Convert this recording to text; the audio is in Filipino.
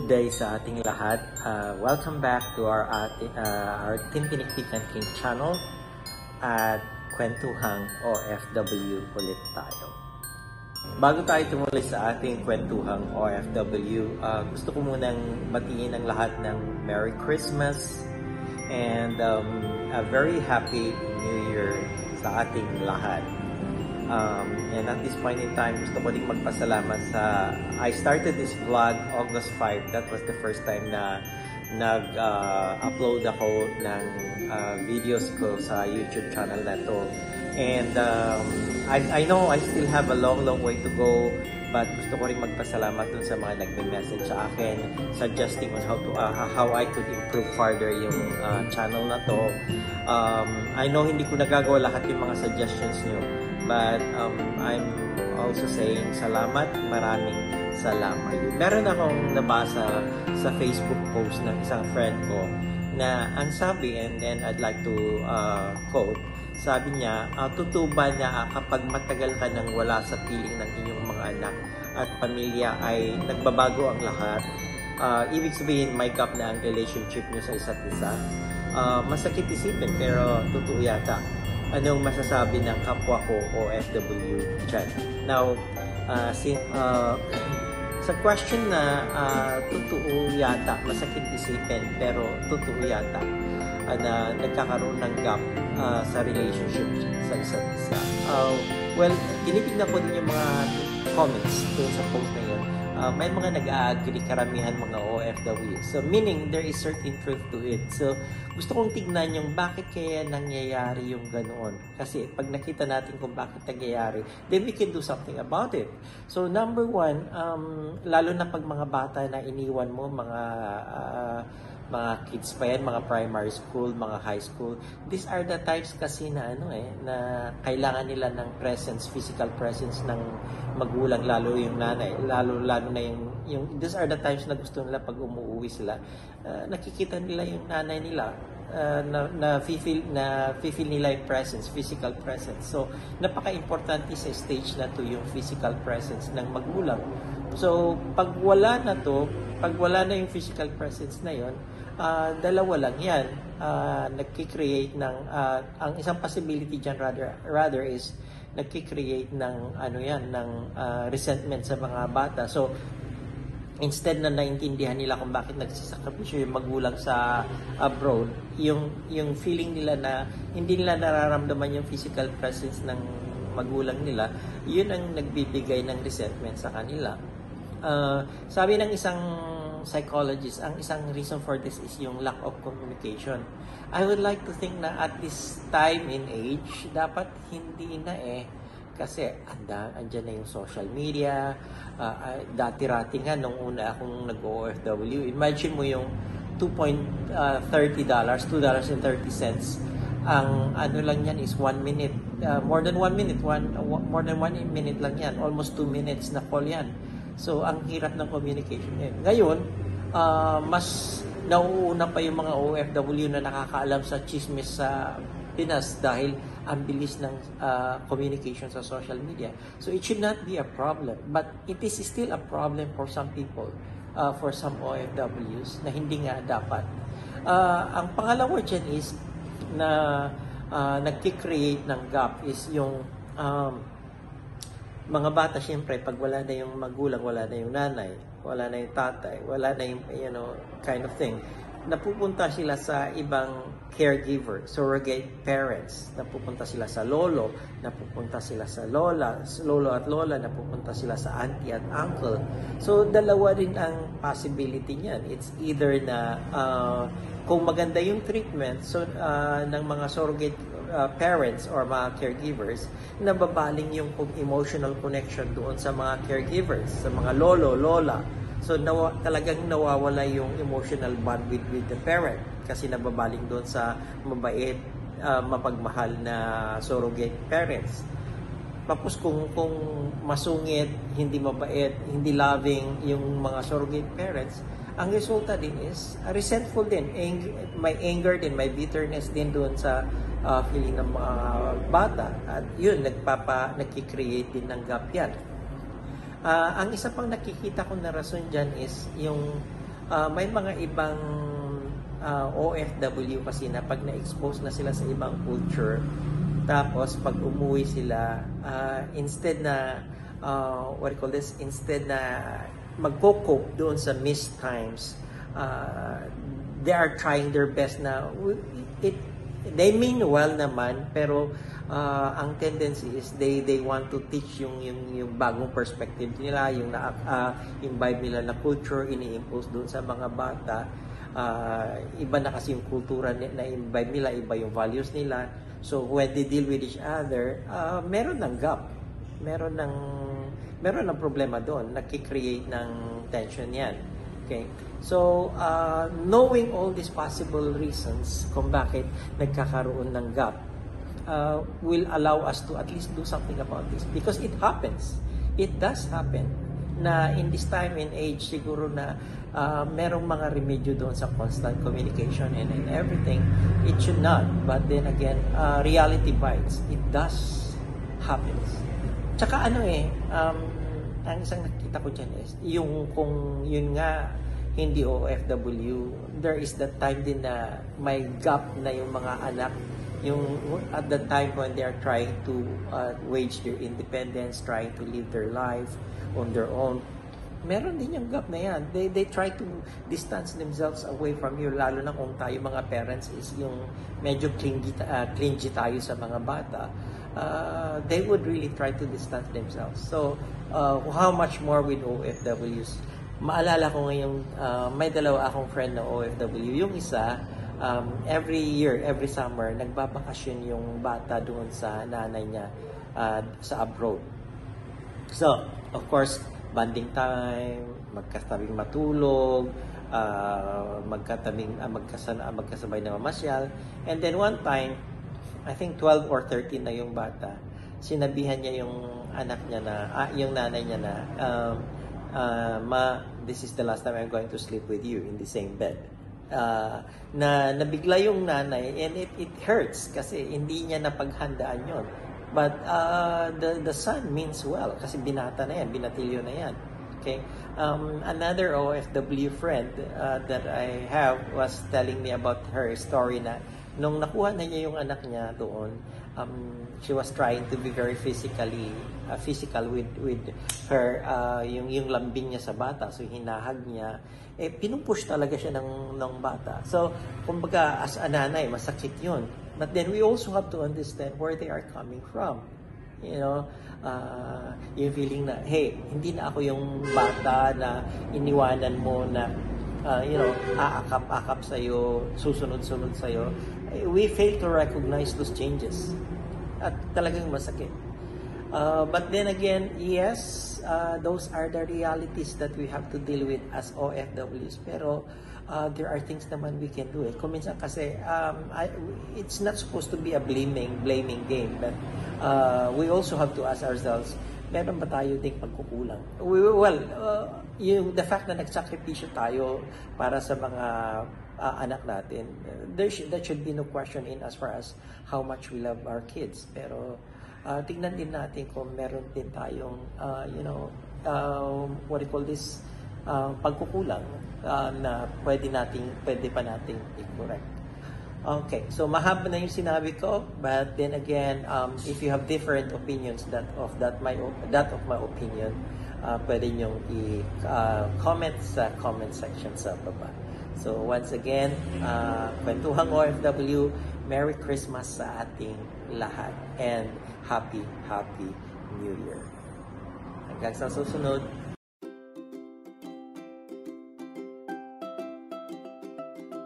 day sa ating lahat. Welcome back to our Tintinikpikan King channel at Kwentuhang OFW ulit tayo. Bago tayo tumuloy sa ating Kwentuhang OFW, gusto ko munang batiin ang lahat ng Merry Christmas and a very happy New Year sa ating lahat. And at this point in time, gusto ko din magpasalamat sa... I started this vlog August 5. That was the first time na nag-upload ako ng videos ko sa YouTube channel na to. And I know I still have a long way to go, but gusto ko rin magpasalamat dun sa mga nagme-message sa akin, suggesting on how I could improve further yung channel na to. I know hindi ko nagagawa lahat yung mga suggestions nyo, but I'm also saying salamat, maraming salamat. Meron akong nabasa sa Facebook post ng isang friend ko na ang sabi, and then I'd like to quote, sabi niya, totoo ba na kapag matagal ka nang wala sa piling ng inyong mga anak at pamilya ay nagbabago ang lahat? Ibig sabihin, may gap na ang relationship niyo sa isa't isa. Masakit isipin pero totoo yata. Anong masasabi ng kapwa ko OFW dyan? Now, sa question na totoo yata, masakit isipin, pero totoo yata na nagkakaroon ng gap sa relationship sa isa't isa. Well, tinitignan ko din yung mga comments doon sa post na yun. May mga nag-agree, karamihan mga OFW. So, meaning, there is certain truth to it. So, gusto kong tignan yung bakit kaya nangyayari yung ganoon. Kasi, pag nakita natin kung bakit nangyayari, then we can do something about it. So, number one, lalo na pag mga bata na iniwan mo, mga kids pa yan, mga primary school, mga high school. These are the types kasi na na kailangan nila ng presence, physical presence ng magulang, lalo yung nanay, lalo na yung these are the times na gusto nila pag umuwi sila, nakikita nila yung nanay nila, na feel nila yung presence, physical presence. So, napaka-importante sa stage na to yung physical presence ng magulang. So, pag wala na yung physical presence na yon, dalawa lang yan. Nagki-create ng, ang isang possibility dyan rather is, nagki-create ng, ng resentment sa mga bata. So, instead na naintindihan nila kung bakit nagsisakripisyo yung magulang sa abroad, yung feeling nila na hindi nila nararamdaman yung physical presence ng magulang nila, yun ang nagbibigay ng resentment sa kanila. Sabi ng isang psychologist, ang isang reason for this is yung lack of communication. I would like to think na at this time in age, dapat hindi na kasi andyan na yung social media. Dati-rati nga nung una akong nag-OFW, imagine mo yung $2.30, $2.30. Ang lang yan is 1 minute, more than 1 minute, more than 1 minute lang yan, almost 2 minutes na call yan. So, ang hirap ng communication ngayon. Ngayon, mas nauuna pa yung mga OFW na nakakaalam sa chismis sa Pinas dahil ang bilis ng communication sa social media. So, it should not be a problem. But it is still a problem for some people, for some OFWs, na hindi nga dapat. Ang pangalawa dyan is na nagki-create ng gap is yung mga bata, syempre, pag wala na yung magulang, wala na yung nanay, wala na yung tatay, wala na yung, kind of thing, napupunta sila sa ibang caregiver, surrogate parents, napupunta sila sa lolo, napupunta sila sa lolo at lola, napupunta sila sa auntie at uncle. So, dalawa rin ang possibility niyan. It's either na, kung maganda yung treatment ng mga surrogate parents or mga caregivers, nababaling yung emotional connection doon sa mga caregivers, sa mga lolo, lola. So, talagang nawawala yung emotional bond with the parent kasi nababaling doon sa mabait, mapagmahal na surrogate parents. Tapos kung masungit, hindi mabait, hindi loving yung mga surrogate parents, ang resulta din is resentful din, may anger din, may bitterness din doon sa feeling ng mga bata, at yun nagki-create din ng gap yan. Ang isa pang nakikita ko na rason dyan is yung may mga ibang OFW kasi na pag na-expose na sila sa ibang culture, tapos pag umuwi sila, instead na what do you call this, instead na magko-cope doon sa missed times, they are trying their best na they mean well naman, pero ang tendency is they want to teach yung bagong perspective nila, yung na-imbibe nila na culture, ini-impose doon sa mga bata. Iba na kasi yung kultura na imbibe nila, iba yung values nila. So when they deal with each other, meron ng gap, meron ng problema doon, nagki-create ng tension yan. Okay? So, knowing all these possible reasons kung bakit nagkakaroon ng gap will allow us to at least do something about this. Because it happens. It does happen na in this time and age, siguro na merong mga remedyo doon sa constant communication and everything. It should not. But then again, reality bites. It does happens. Tsaka ang isang nakita ko dyan is, kung yun nga, hindi OFW, there is that time din na may gap na yung mga anak, at the time when they are trying to wage their independence, trying to live their life on their own. Meron din yung gap na yan. They try to distance themselves away from you, lalo na kung tayo mga parents is yung medyo clingy tayo sa mga bata. They would really try to distance themselves. So, how much more with OFWs? Maalala ko ngayong, may dalawa akong friend na OFW. Yung isa, every year, every summer, nagbabakasyon yung bata doon sa nanay niya sa abroad. So, of course, bonding time, magkasabing matulog, magkasabay na mamasyal. And then one time, I think 12 or 13 na yung bata, sinabihan niya yung anak niya na, yung nanay niya na, Ma, this is the last time I'm going to sleep with you in the same bed. Na nabigla yung nanay, and it hurts kasi hindi niya napaghandaan yon. But the son means well kasi binata na yan, binatilyo na yan. Okay? Another OFW friend that I have was telling me about her story na nung nakuha na niya yung anak niya doon, she was trying to be very physical with her, yung lambing niya sa bata. So hinahag niya, pinupush talaga siya ng bata. So kumbaga as a nanay, masakit yun. But then we also have to understand where they are coming from. You know, yung feeling na, hey, hindi na ako yung bata na iniwanan mo na aakap-akap sa'yo, susunod-sunod sa'yo. We fail to recognize those changes. At talagang masakit. But then again, yes, those are the realities that we have to deal with as OFWs. Pero there are things naman we can do. Kung minsan kasi, it's not supposed to be a blaming game. But we also have to ask ourselves, meron ba tayo ding pagkukulang? The fact na nagsakripisyo tayo para sa mga anak natin, there should be no question in as far as how much we love our kids. Pero tignan din natin kung meron din tayong, what do you call this, pagkukulang na pwede pa nating i-correct. Okay, so mahaba na yung sinabi ko, but then again, if you have different opinions of my opinion, pwede nyong i-comment sa comment section sa baba. So once again, Kwentuhang OFW, Merry Christmas sa ating lahat and Happy New Year. Hanggang sa susunod.